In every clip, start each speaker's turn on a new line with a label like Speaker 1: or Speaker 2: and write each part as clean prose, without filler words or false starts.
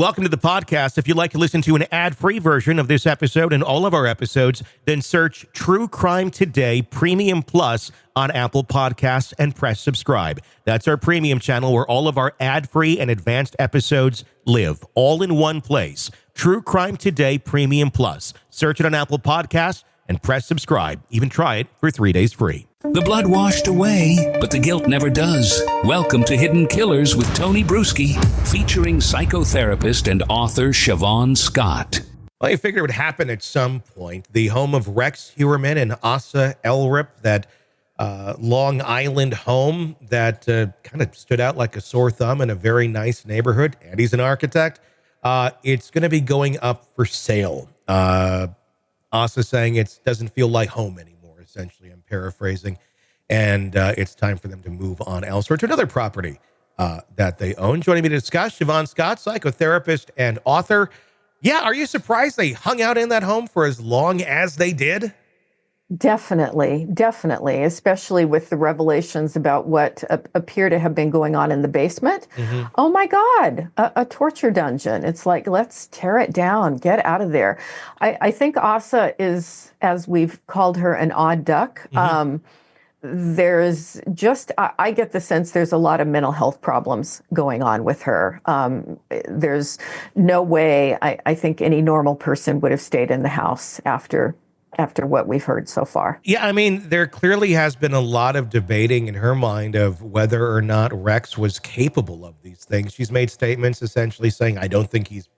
Speaker 1: Welcome to the podcast. If you'd like to listen to an ad-free version of this episode and all of our episodes, then search True Crime Today Premium Plus on Apple Podcasts and press subscribe. That's our premium channel where all of our ad-free and advanced episodes live, all in one place. True Crime Today Premium Plus. Search it on Apple Podcasts and press subscribe. Even try it for 3 days free.
Speaker 2: The blood washed away, but the guilt never does. Welcome to Hidden Killers with Tony Bruschi, featuring psychotherapist and author Siobhan Scott.
Speaker 1: Well, you figured it would happen at some point. The home of Rex Heuermann and Asa Ellerup, that Long Island home that kind of stood out like a sore thumb in a very nice neighborhood. And he's an architect. It's going to be going up for sale. Asa saying it doesn't feel like home anymore. Essentially, I'm paraphrasing, and it's time for them to move on elsewhere to another property that they own. Joining me to discuss, Siobhan Scott, psychotherapist and author. Yeah, are you surprised they hung out in that home for as long as they did?
Speaker 3: Definitely, especially with the revelations about what appear to have been going on in the basement. Mm-hmm. Oh my God, a torture dungeon. It's like, let's tear it down, get out of there. I think Asa is, as we've called her, an odd duck. Mm-hmm. There's just, I get the sense there's a lot of mental health problems going on with her. There's no way I think any normal person would have stayed in the house after what we've heard so far.
Speaker 1: Yeah, I mean, there clearly has been a lot of debating in her mind of whether or not Rex was capable of these things. She's made statements essentially saying, I don't think he's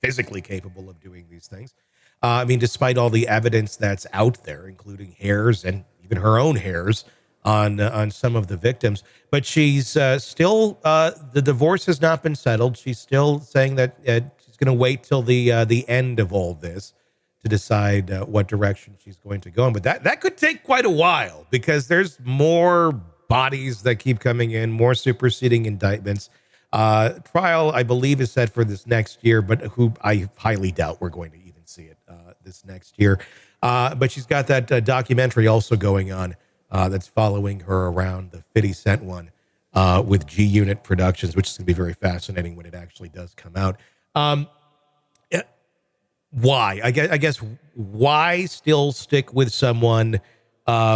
Speaker 1: physically capable of doing these things. I mean, despite all the evidence that's out there, including hairs and even her own hairs on some of the victims. But she's still, the divorce has not been settled. She's still saying that she's going to wait till the end of all this to decide what direction she's going to go in. But that could take quite a while because there's more bodies that keep coming in, more superseding indictments. Trial, I believe, is set for this next year, but who I highly doubt we're going to even see it this next year. But she's got that documentary also going on that's following her around, the 50 Cent one with G Unit Productions, which is going to be very fascinating when it actually does come out. Why? I guess why still stick with someone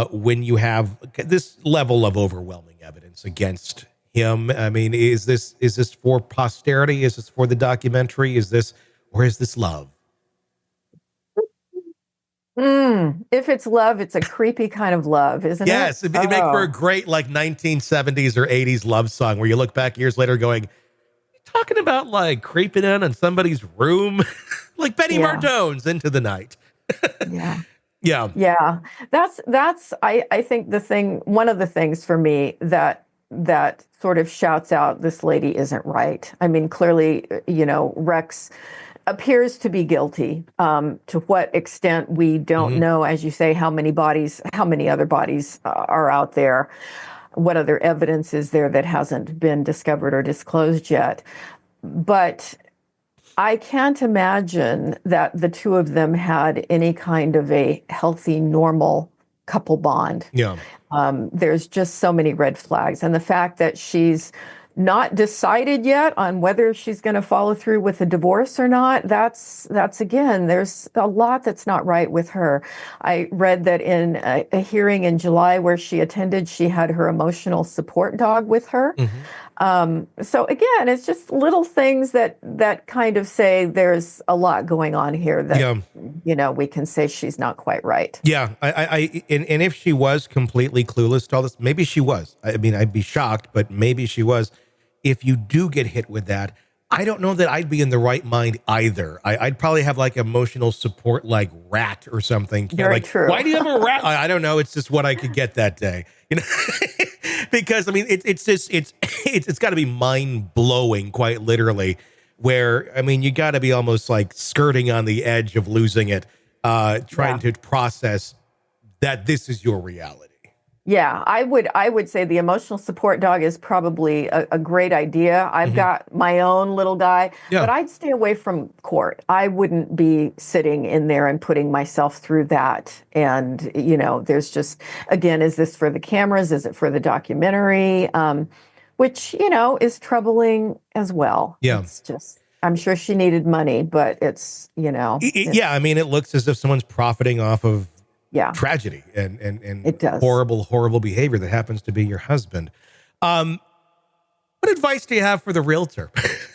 Speaker 1: when you have this level of overwhelming evidence against him? I mean, is this for posterity? Is this for the documentary? Is this love?
Speaker 3: If it's love, it's a creepy kind of love, isn't it?
Speaker 1: Yes, it'd make for a great like 1970s or 80s love song where you look back years later going, talking about like creeping in on somebody's room, like Betty Mardone's Into the Night.
Speaker 3: Yeah. That's I think one of the things for me that sort of shouts out this lady isn't right. I mean, clearly, Rex appears to be guilty. To what extent we don't know, as you say, how many other bodies are out there. What other evidence is there that hasn't been discovered or disclosed yet? But I can't imagine that the two of them had any kind of a healthy, normal couple bond.
Speaker 1: Yeah.
Speaker 3: There's just so many red flags. And the fact that she's not decided yet on whether she's going to follow through with a divorce or not, that's again, there's a lot that's not right with her. I read that in a hearing in July where she attended, she had her emotional support dog with her. So again, it's just little things that kind of say there's a lot going on here that, we can say she's not quite right.
Speaker 1: Yeah. And if she was completely clueless to all this, maybe she was. I mean, I'd be shocked, but maybe she was. If you do get hit with that, I don't know that I'd be in the right mind either. I'd probably have like emotional support, like rat or something.
Speaker 3: Very true.
Speaker 1: Why do you have a rat? I don't know. It's just what I could get that day, because I mean, it's got to be mind blowing, quite literally. Where I mean, you got to be almost like skirting on the edge of losing it, trying to process that this is your reality.
Speaker 3: Yeah, I would say the emotional support dog is probably a great idea. I've got my own little guy, but I'd stay away from court. I wouldn't be sitting in there and putting myself through that. And, there's just, again, is this for the cameras? Is it for the documentary? Which, is troubling as well.
Speaker 1: Yeah.
Speaker 3: It's just, I'm sure she needed money, but it's,
Speaker 1: Yeah, I mean, it looks as if someone's profiting off of
Speaker 3: yeah,
Speaker 1: tragedy and
Speaker 3: it does.
Speaker 1: horrible behavior that happens to be your husband. What advice do you have for the realtor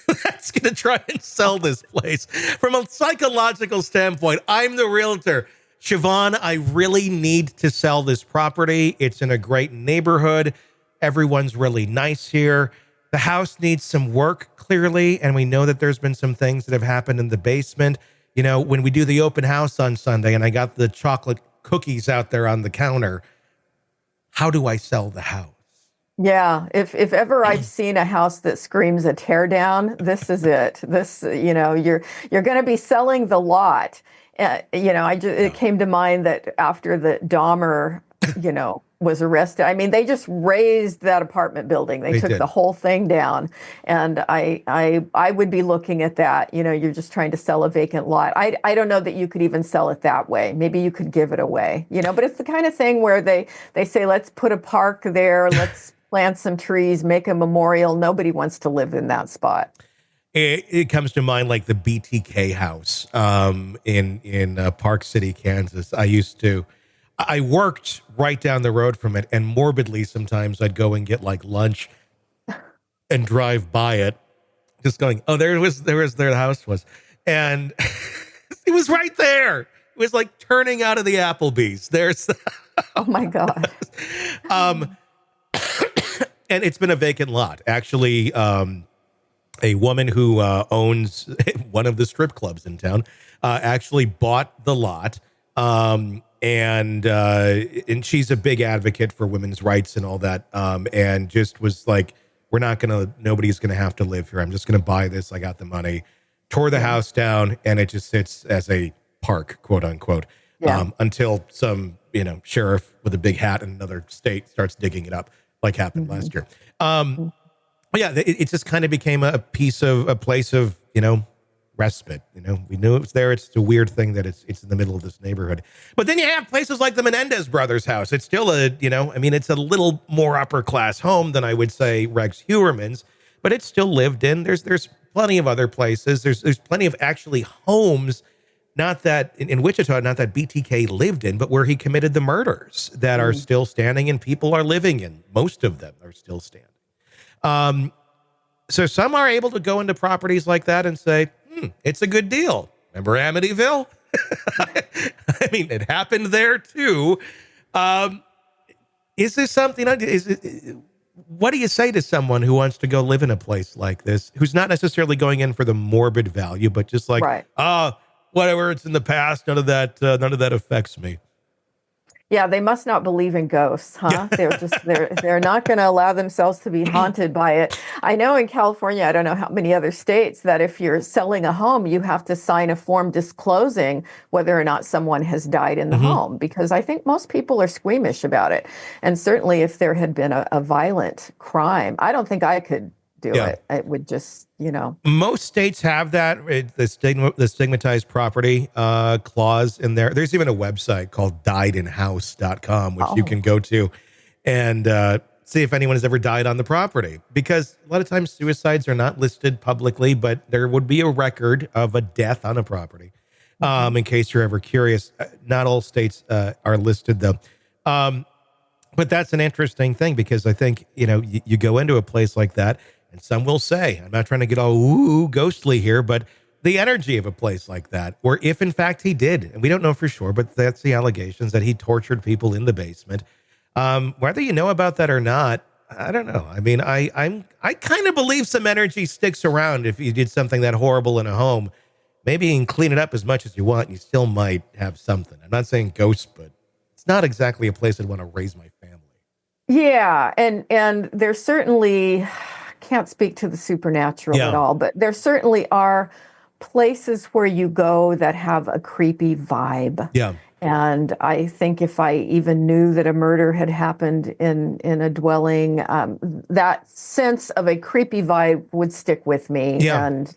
Speaker 1: that's going to try and sell this place? From a psychological standpoint, I'm the realtor. Siobhan, I really need to sell this property. It's in a great neighborhood. Everyone's really nice here. The house needs some work, clearly, and we know that there's been some things that have happened in the basement. When we do the open house on Sunday and I got the chocolate cookies out there on the counter, how do I sell the house?
Speaker 3: Yeah, if ever I've seen a house that screams a tear down, this is it. This, you're going to be selling the lot. It came to mind that after the Dahmer, was arrested. I mean, they just razed that apartment building. They took
Speaker 1: did.
Speaker 3: the whole thing down, and I would be looking at that. You're just trying to sell a vacant lot. I don't know that you could even sell it that way. Maybe you could give it away. But it's the kind of thing where they say, let's put a park there, let's plant some trees, make a memorial. Nobody wants to live in that spot.
Speaker 1: It comes to mind like the BTK house in Park City, Kansas. I worked right down the road from it, and morbidly sometimes I'd go and get like lunch and drive by it, just going, oh, there the house was. And it was right there. It was like turning out of the Applebee's. There's
Speaker 3: oh my God.
Speaker 1: And it's been a vacant lot. Actually, a woman who owns one of the strip clubs in town actually bought the lot. And she's a big advocate for women's rights and all that. And just was like, nobody's going to have to live here. I'm just going to buy this. I got the money, tore the house down, and it just sits as a park, quote unquote, until some, sheriff with a big hat in another state starts digging it up, like happened last year. It just kind of became a place of, respite. We knew it was there. It's a weird thing that it's in the middle of this neighborhood. But then you have places like the Menendez brothers' house. It's still it's a little more upper class home than I would say Rex Heuermann's, but it's still lived in. There's plenty of other places. There's plenty of actually homes, not that in Wichita, not that BTK lived in, but where he committed the murders that are still standing and people are living in. Most of them are still standing. So some are able to go into properties like that and say, it's a good deal. Remember Amityville? I mean, it happened there too. Is this something, what do you say to someone who wants to go live in a place like this, who's not necessarily going in for the morbid value, but just like, whatever, it's in the past, none of that affects me.
Speaker 3: Yeah, they must not believe in ghosts, huh? They're not going to allow themselves to be haunted by it. I know in California, I don't know how many other states, that if you're selling a home, you have to sign a form disclosing whether or not someone has died in the home, because I think most people are squeamish about it. And certainly if there had been a violent crime, I don't think I could do it. It would just,
Speaker 1: Most states have that, the stigmatized property clause in there. There's even a website called diedinhouse.com, which you can go to and see if anyone has ever died on the property. Because a lot of times suicides are not listed publicly, but there would be a record of a death on a property. In case you're ever curious. Not all states are listed, though. But that's an interesting thing, because I think, you go into a place like that, and some will say, I'm not trying to get all ghostly here, but the energy of a place like that, or if in fact he did, and we don't know for sure, but that's the allegations, that he tortured people in the basement. Whether you know about that or not, I don't know. I mean, I kind of believe some energy sticks around. If you did something that horrible in a home, maybe you can clean it up as much as you want, and you still might have something. I'm not saying ghosts, but it's not exactly a place I'd want to raise my family.
Speaker 3: Yeah, and there's certainly, can't speak to the supernatural at all, but there certainly are places where you go that have a creepy vibe.
Speaker 1: Yeah.
Speaker 3: And I think if I even knew that a murder had happened in a dwelling, that sense of a creepy vibe would stick with me.
Speaker 1: Yeah.
Speaker 3: And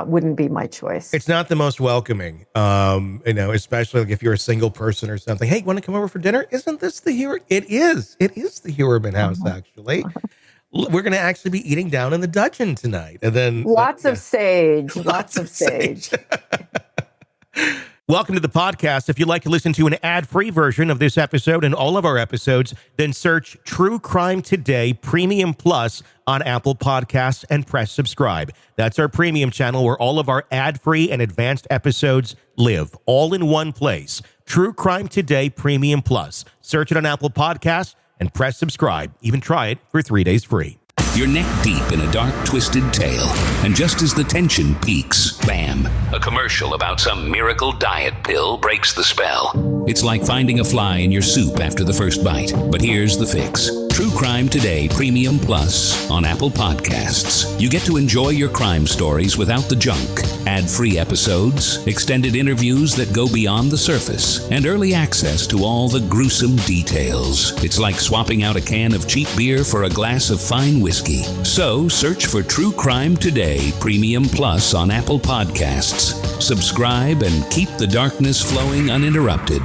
Speaker 3: wouldn't be my choice.
Speaker 1: It's not the most welcoming, especially like if you're a single person or something. Hey, want to come over for dinner? Isn't this the Heuermann? It is the Heuermann house, actually. we're going to actually be eating down in the dungeon tonight. And then
Speaker 3: lots of sage. Lots of sage.
Speaker 1: Welcome to the podcast. If you'd like to listen to an ad-free version of this episode and all of our episodes, then search True Crime Today Premium Plus on Apple Podcasts and press subscribe. That's our premium channel where all of our ad-free and advanced episodes live, all in one place. True Crime Today Premium Plus. Search it on Apple Podcasts and press subscribe. Even try it for 3 days free.
Speaker 2: You're neck deep in a dark, twisted tale, and just as the tension peaks, bam, a commercial about some miracle diet pill breaks the spell. It's like finding a fly in your soup after the first bite. But here's the fix. True Crime Today Premium Plus on Apple Podcasts. You get to enjoy your crime stories without the junk. Ad-free episodes, extended interviews that go beyond the surface, and early access to all the gruesome details. It's like swapping out a can of cheap beer for a glass of fine whiskey. So search for True Crime Today Premium Plus on Apple Podcasts. Subscribe and keep the darkness flowing uninterrupted.